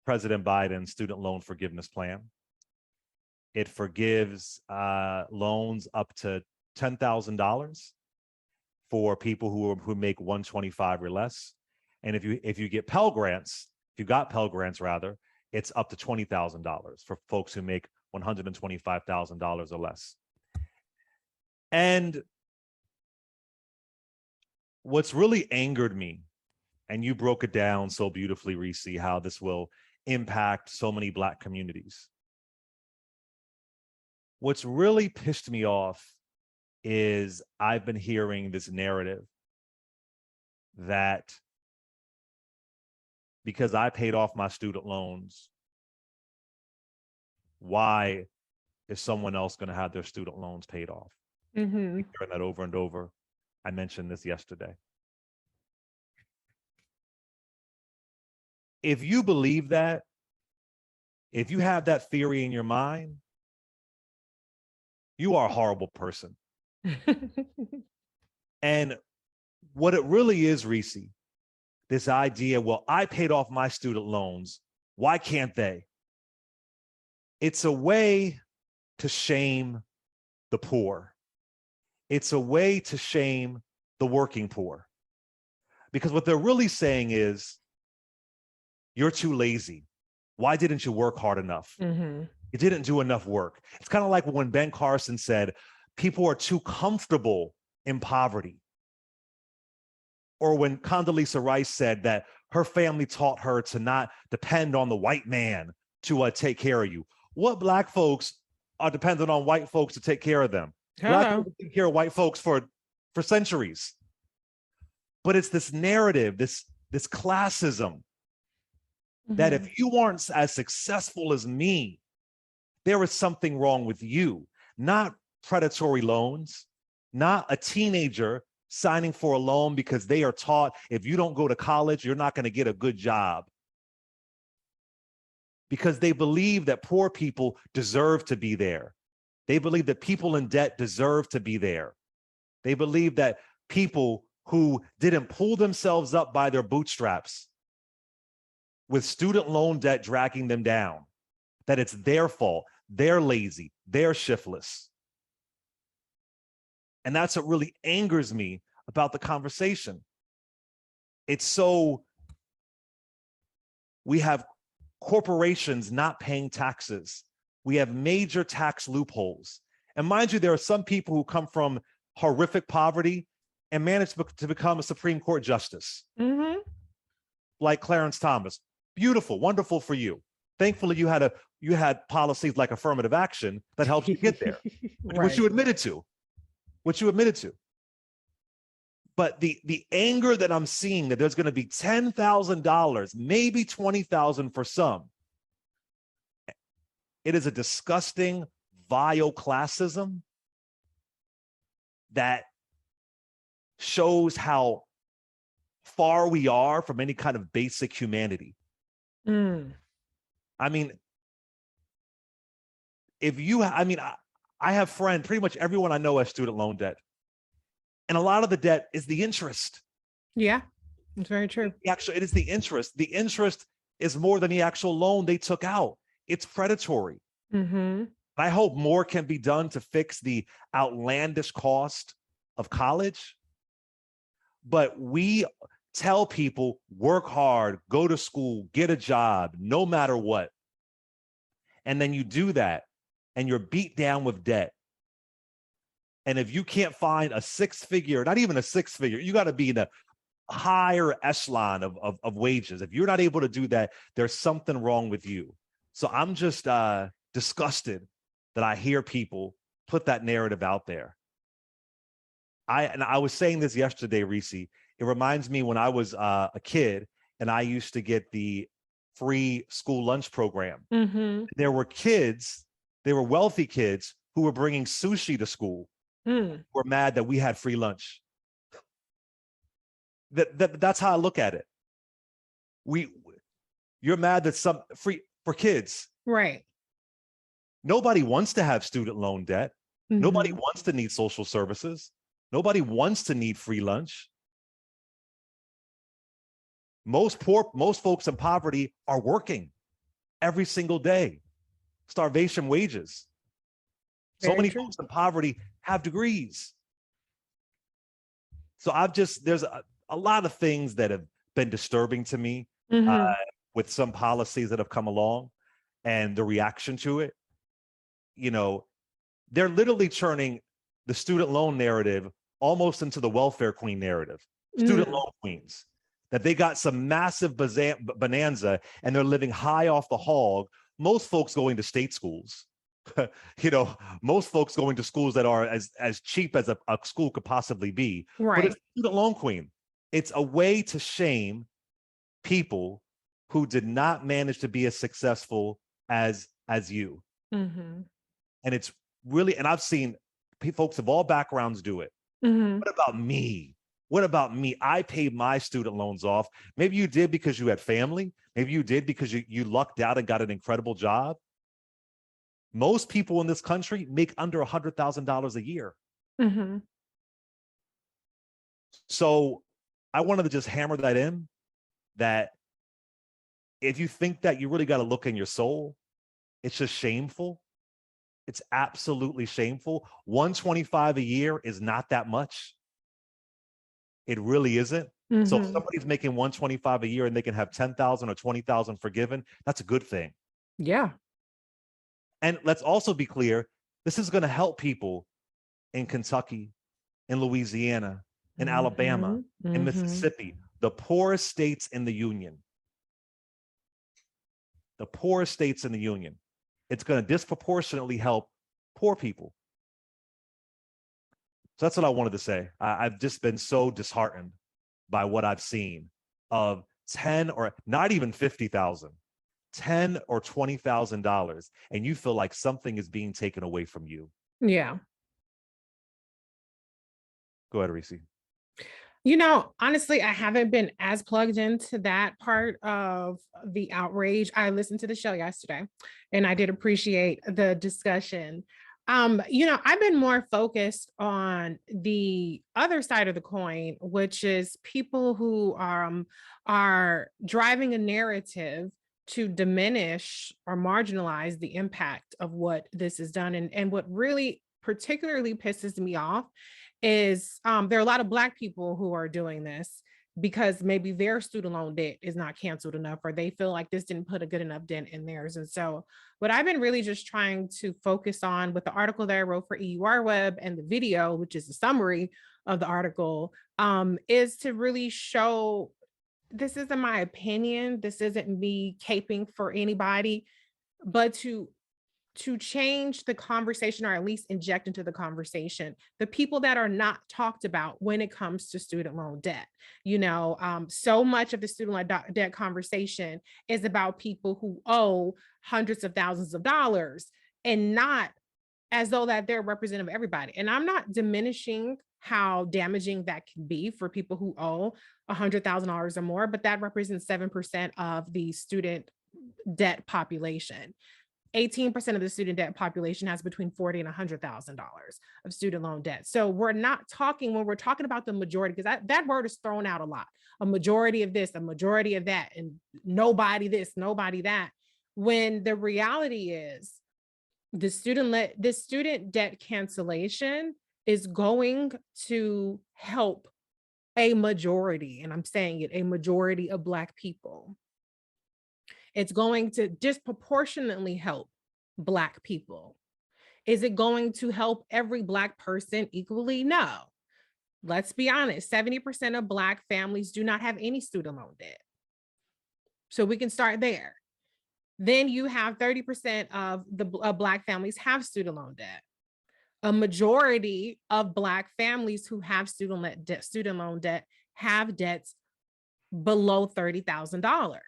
President Biden's student loan forgiveness plan. It forgives loans up to $10,000 for people who make 125 or less. And if you get Pell Grants, if you got Pell Grants rather, it's up to $20,000 for folks who make $125,000 or less. And what's really angered me, and you broke it down so beautifully, Reese, how this will impact so many Black communities. What's really pissed me off is I've been hearing this narrative that because I paid off my student loans, why is someone else going to have their student loans paid off? Mm-hmm. Hearing that over and over. I mentioned this yesterday. If you believe that, if you have that theory in your mind, you are a horrible person. And what it really is, Reese, this idea, well, I paid off my student loans, why can't they? It's a way to shame the poor. It's a way to shame the working poor. Because what they're really saying is, you're too lazy. Why didn't you work hard enough? Mm-hmm. You didn't do enough work. It's kind of like when Ben Carson said, people are too comfortable in poverty. Or when Condoleezza Rice said that her family taught her to not depend on the white man to take care of you. What Black folks are dependent on white folks to take care of them? Black people take care of white folks for centuries. But it's this narrative, this classism, that if you aren't as successful as me, there is something wrong with you. Not predatory loans, not a teenager signing for a loan because they are taught if you don't go to college, you're not going to get a good job. Because they believe that poor people deserve to be there. They believe that people in debt deserve to be there. They believe that people who didn't pull themselves up by their bootstraps with student loan debt dragging them down, that it's their fault, they're lazy, they're shiftless. And that's what really angers me about the conversation. It's so, we have corporations not paying taxes. We have major tax loopholes. And mind you, there are some people who come from horrific poverty and manage to become a Supreme Court justice. Mm-hmm. Like Clarence Thomas. Beautiful, wonderful for you. Thankfully, you had policies like affirmative action that helped you get there, Right. which you admitted to. But the anger that I'm seeing that there's going to be $10,000, maybe $20,000 for some, it is a disgusting, vile classism that shows how far we are from any kind of basic humanity. I mean, I have friends, pretty much everyone I know has student loan debt. And a lot of the debt is the interest. Yeah, it's very true. Actually, it is the interest. The interest is more than the actual loan they took out. It's predatory. Mm-hmm. I hope more can be done to fix the outlandish cost of college. But we tell people, work hard, go to school, get a job, no matter what. And then you do that, and you're beat down with debt. And if you can't find a six-figure, not even a six-figure, you got to be in a higher echelon of wages. If you're not able to do that, there's something wrong with you. So I'm just disgusted that I hear people put that narrative out there. I was saying this yesterday, Reese. It reminds me when I was a kid and I used to get the free school lunch program. Mm-hmm. There were wealthy kids who were bringing sushi to school. Were mad that we had free lunch. That's how I look at it. You're mad that some free for kids. Right. Nobody wants to have student loan debt. Mm-hmm. Nobody wants to need social services. Nobody wants to need free lunch. Most folks in poverty are working. every single day. Starvation wages. So Very many true. folks in poverty have degrees. So there's a lot of things that have been disturbing to me Mhm. with some policies that have come along and the reaction to it. You know, they're literally turning the student loan narrative almost into the welfare queen narrative, student Mm. loan queens, that they got some massive bonanza and they're living high off the hog. Most folks going to state schools, most folks going to schools that are as cheap as a school could possibly be, but it's Right. student loan queen. It's a way to shame people who did not manage to be as successful as you. Mhm. And it's really, and I've seen folks of all backgrounds do it. Mhm. What about me? What about me? I paid my student loans off. Maybe you did because you had family. Maybe you did because you lucked out and got an incredible job. Most people in this country make under $100,000 a year. Mhm. So I wanted to just hammer that in, that if you think that, you really got to look in your soul. It's just shameful. It's absolutely shameful. 125 a year is not that much. It really isn't. So if Mhm. somebody's making 125 a year and they can have 10,000 or 20,000 forgiven, that's a good thing. Yeah. And let's also be clear, this is going to help people in Kentucky, in Louisiana, in Alabama, Mhm. in Mhm. Mississippi, the poorest states in the union. The poorest states in the union. It's going to disproportionately help poor people. So that's what I wanted to say. I've just been so disheartened by what I've seen of 10 or not even 50,000, 10 or $20,000, and you feel like something is being taken away from you. Yeah. Go ahead, Reese. Honestly, I haven't been as plugged into that part of the outrage. I listened to the show yesterday and I did appreciate the discussion. I've been more focused on the other side of the coin, which is people who are driving a narrative to diminish or marginalize the impact of what this has done. And what really particularly pisses me off is there are a lot of Black people who are doing this because maybe their student loan debt is not canceled enough, or they feel like this didn't put a good enough dent in theirs. And so what I've been really just trying to focus on with the article that I wrote for EUR Web and the video, which is a summary of the article, is to really show, this isn't my opinion, this isn't me caping for anybody, but to change the conversation, or at least inject into the conversation the people that are not talked about when it comes to student loan debt. So much of the student loan debt conversation is about people who owe hundreds of thousands of dollars, and not as though that they're representative of everybody. And I'm not diminishing how damaging that can be for people who owe $100,000 or more, but that represents 7% of the student debt population. 18% of the student debt population has between $40,000 and $100,000 of student loan debt. So we're not talking, when we're talking about the majority, because that word is thrown out a lot, a majority of this, a majority of that, and nobody this, nobody that. When the reality is the student debt cancellation is going to help a majority, and I'm saying it, a majority of Black people. It's going to disproportionately help Black people. Is it going to help every Black person equally? No. Let's be honest, 70% of Black families do not have any student loan debt. So we can start there. Then you have 30% of the Black families have student loan debt. A majority of Black families who have student loan debt have debts below $30,000.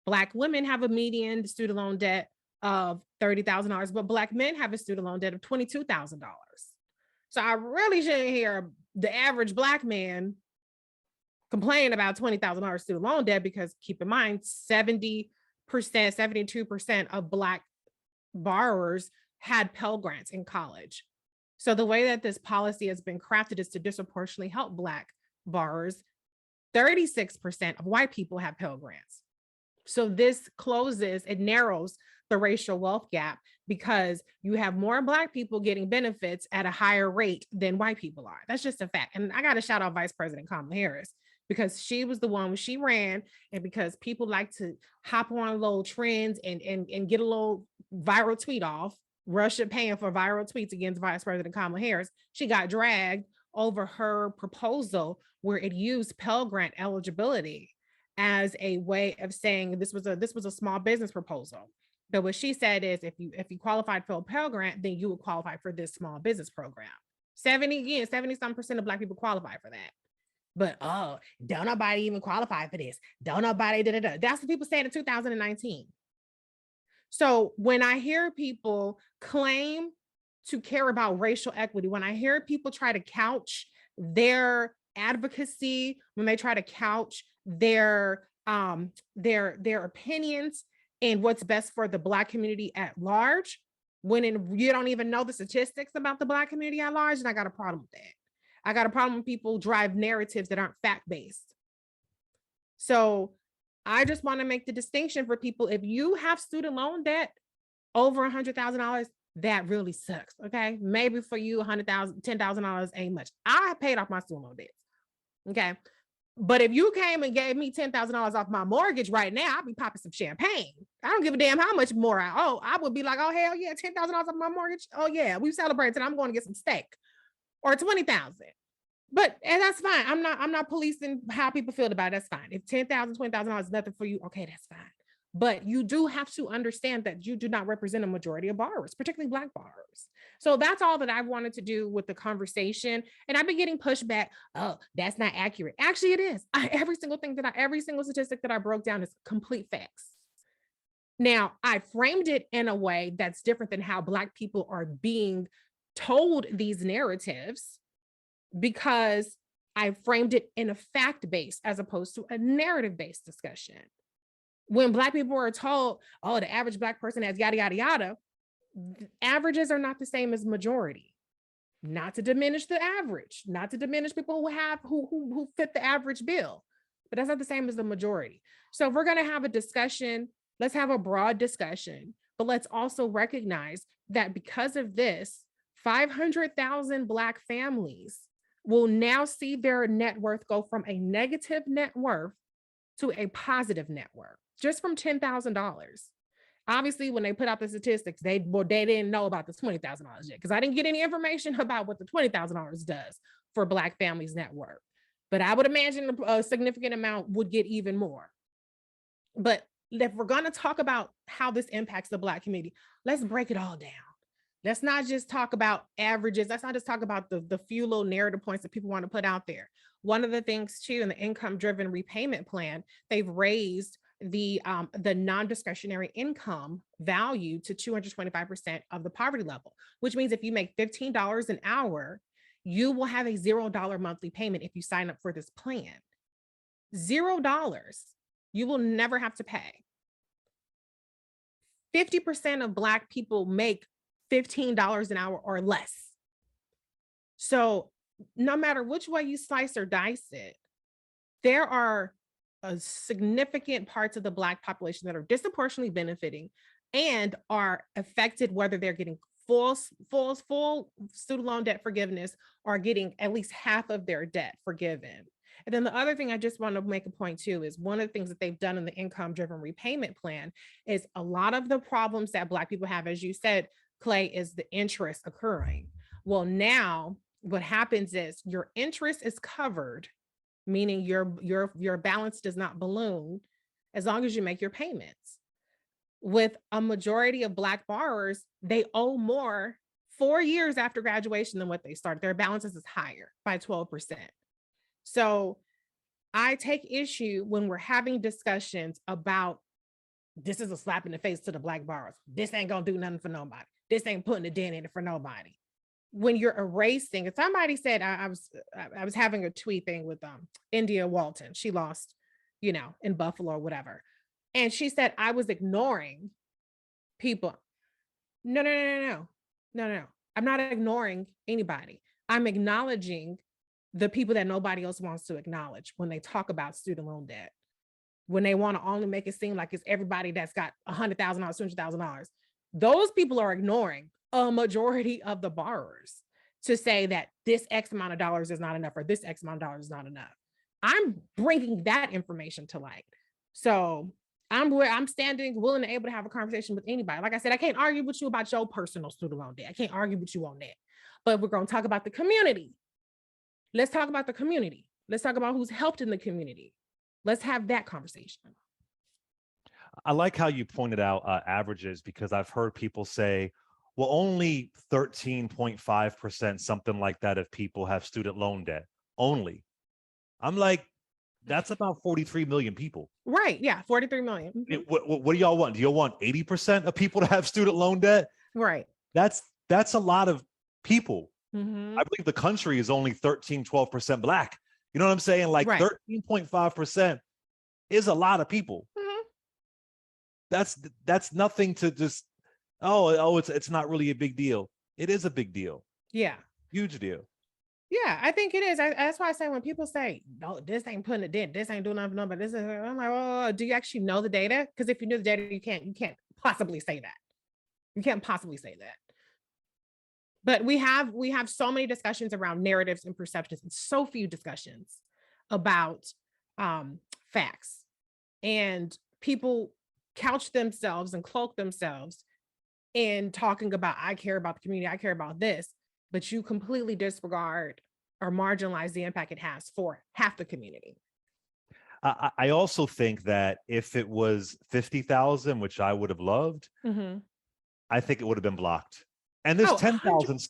Black women have a median student loan debt of $30,000, but Black men have a student loan debt of $22,000. So I really shouldn't hear the average Black man complain about $20,000 student loan debt, because keep in mind, 70%, 72% of Black borrowers had Pell Grants in college. So the way that this policy has been crafted is to disproportionately help Black borrowers. 36% of white people have Pell Grants. So this closes, it narrows the racial wealth gap because you have more Black people getting benefits at a higher rate than white people are. That's just a fact. And I got to shout out Vice President Kamala Harris because she was the one when she ran, and because people like to hop on little trends and get a little viral tweet off. Russia paying for viral tweets against Vice President Kamala Harris. She got dragged over her proposal where it used Pell Grant eligibility as a way of saying this was a small business proposal. But what she said is if you qualified for a Pell Grant, then you would qualify for this small business program. 70% of Black people qualify for that. But don't nobody even qualify for this. Don't nobody da. That's what people said in 2019. So when I hear people claim to care about racial equity, when I hear people try to couch their advocacy, when they try to couch their opinions and what's best for the Black community at large, you don't even know the statistics about the Black community at large, and I got a problem with that. I got a problem when people drive narratives that aren't fact-based. So I just want to make the distinction for people. If you have student loan debt over $100,000, that really sucks. Okay. Maybe for you, $100,000, $10,000 ain't much. I paid off my student loan debts. Okay. But if you came and gave me $10,000 off my mortgage right now, I'd be popping some champagne. I don't give a damn how much more I owe. I would be like, oh, hell yeah, $10,000 off my mortgage. Oh yeah, we celebrate and I'm going to get some steak, or 20,000. But and that's fine. I'm not policing how people feel about it. That's fine. If $10,000, $20,000 is nothing for you, okay, that's fine. But you do have to understand that you do not represent a majority of borrowers, particularly Black borrowers. So that's all that I wanted to do with the conversation. And I've been getting pushback. Oh, that's not accurate. Actually, it is. Every single statistic that I broke down is complete facts. Now, I framed it in a way that's different than how Black people are being told these narratives, because I framed it in a fact-based as opposed to a narrative-based discussion. When Black people are told, oh, the average Black person has yada, yada, yada, averages are not the same as majority. Not to diminish the average, not to diminish people who fit the average bill, but that's not the same as the majority. So if we're going to have a discussion, let's have a broad discussion, but let's also recognize that because of this, 500,000 Black families will now see their net worth go from a negative net worth to a positive net worth, just from $10,000. Obviously, when they put out the statistics, they didn't know about the $20,000 yet, because I didn't get any information about what the $20,000 does for Black families' net worth. But I would imagine a significant amount would get even more. But if we're going to talk about how this impacts the Black community, let's break it all down. Let's not just talk about averages. Let's not just talk about the few little narrative points that people want to put out there. One of the things too, in the income-driven repayment plan, they've raised the non-discretionary income value to 225% of the poverty level, which means if you make $15 an hour, you will have a $0 monthly payment if you sign up for this plan. $0. You will never have to pay. 50% of Black people make $15 an hour or less. So no matter which way you slice or dice it, there are significant parts of the Black population that are disproportionately benefiting and are affected, whether they're getting full student loan debt forgiveness or getting at least half of their debt forgiven. And then the other thing I just want to make a point too is one of the things that they've done in the income-driven repayment plan is a lot of the problems that Black people have, as you said, Clay, is the interest occurring. Well, now what happens is your interest is covered, meaning your balance does not balloon as long as you make your payments. With a majority of Black borrowers, they owe more 4 years after graduation than what they started. Their balances is higher by 12%. So I take issue when we're having discussions about this is a slap in the face to the Black borrowers. This ain't gonna do nothing for nobody. This ain't putting a dent in it for nobody. When you're erasing, and somebody said, I was having a tweet thing with India Walton. She lost, in Buffalo or whatever. And she said, I was ignoring people. No. I'm not ignoring anybody. I'm acknowledging the people that nobody else wants to acknowledge when they talk about student loan debt. when they want to only make it seem like it's everybody that's got $100,000, $200,000. Those people are ignoring a majority of the borrowers to say that this X amount of dollars is not enough or this X amount of dollars is not enough. I'm bringing that information to light. So I'm standing willing and able to have a conversation with anybody. Like I said, I can't argue with you about your personal student loan debt. I can't argue with you on that. But we're going to talk about the community. Let's talk about the community. Let's talk about who's helped in the community. Let's have that conversation. I like how you pointed out averages, because I've heard people say, well, only 13.5%, something like that, of people have student loan debt. Only. I'm like, that's about 43 million people. Right. Yeah. 43 million. What do y'all want? Do you want 80% of people to have student loan debt? Right. That's a lot of people. Mm-hmm. I believe the country is only 12% Black. You know what I'm saying? Like 13.5% is a lot of people. Mm-hmm. That's nothing to just, it's not really a big deal. It is a big deal. Yeah. Huge deal. Yeah, I think it is. That's why I say when people say, no, this ain't putting a dent, this ain't doing nothing, but this is, I'm like, oh, do you actually know the data? Because if you knew the data, you can't possibly say that. You can't possibly say that. But we have so many discussions around narratives and perceptions, and so few discussions about facts. And people couch themselves and cloak themselves in talking about, I care about the community, I care about this, but you completely disregard or marginalize the impact it has for half the community. I also think that if it was 50,000, which I would have loved, mm-hmm. I think it would have been blocked. And this 10,000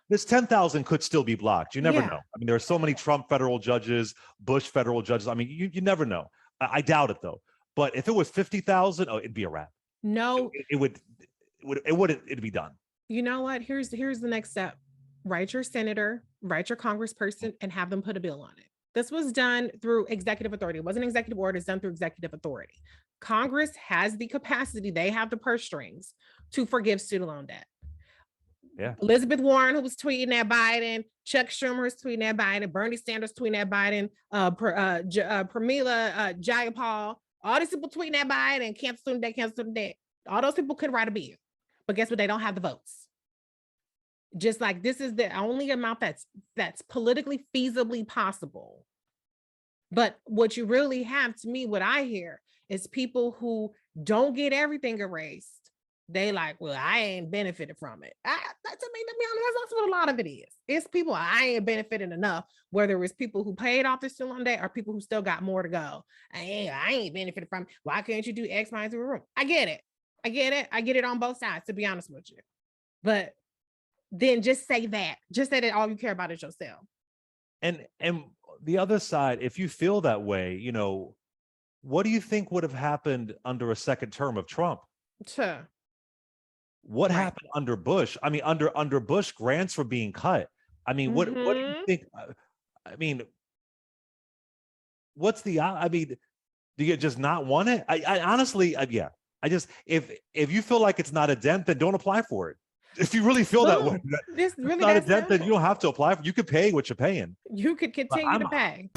this 10,000 could still be blocked. You never know. I mean, there are so many Trump federal judges, Bush federal judges. I mean, you never know. I doubt it though. But if it was 50,000, it'd be a wrap. No, it'd be done. You know what? Here's the next step. Write your senator, write your congressperson, and have them put a bill on it. This was done through executive authority. It wasn't executive order, it's done through executive authority. Congress has the capacity, they have the purse strings to forgive student loan debt. Yeah. Elizabeth Warren, who was tweeting at Biden, Chuck Schumer was tweeting at Biden, Bernie Sanders tweeting at Biden, Pramila Jayapal, all these people tweeting at Biden, cancel student debt. All those people could write a bill. But guess what? They don't have the votes. Just like this is the only amount that's politically feasibly possible. But what you really have, to me, what I hear is people who don't get everything erased. They like, well, I ain't benefited from it. To be honest, that's what a lot of it is. It's people I ain't benefited enough, whether it's people who paid off the student loan debt or people who still got more to go. I ain't benefited from it. Why can't you do X, Y, and Z? I get it. I get it on both sides, to be honest with you. But then just say that. Just say that all you care about is yourself. And the other side, if you feel that way, what do you think would have happened under a second term of Trump? Sure. What happened under Bush? I mean, under Bush, grants were being cut. I mean, what do you think? I mean, do you just not want it? I honestly, yeah. If you feel like it's not a dent, then don't apply for it. If you really feel that way, this really not a dent, then you don't have to apply for it. You could pay what you're paying. You could continue to pay.